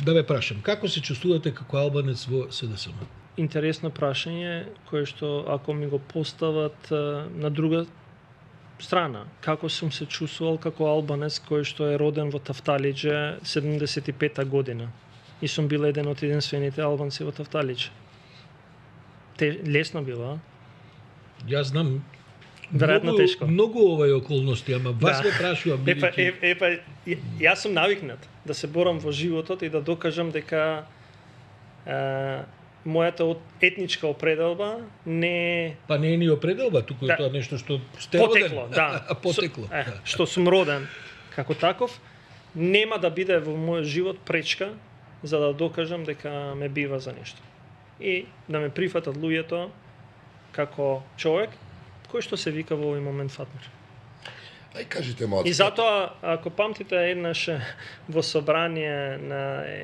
Да ве прашам, како се чувствувате како албанец во СДСМ? Интересно прашање, кое што ако ми го постават на друга страна, како сум се чувствувал како албанец кој што е роден во Тафталиџе 75-та година и сум бил еден од единствените албанци во Тафталиџе. Лесно било, а? Јас знам Веројатно тешко. Многу овај околности, ама вас ве прашувам бидејќи Јас сум навикнат да се борам во животот и да докажам дека мојата етничка определба не Па не е ни определба, туку е тоа нешто што сте роден. потекло, да. Потекло. Што сум роден како таков, нема да биде во мојот живот пречка за да докажам дека ме бива за нешто. И да ме прифатат луѓето како човек кој што се вика во овој момент Фатмир. Ај кажете малку. И затоа, ако памтите еднаш во собрание на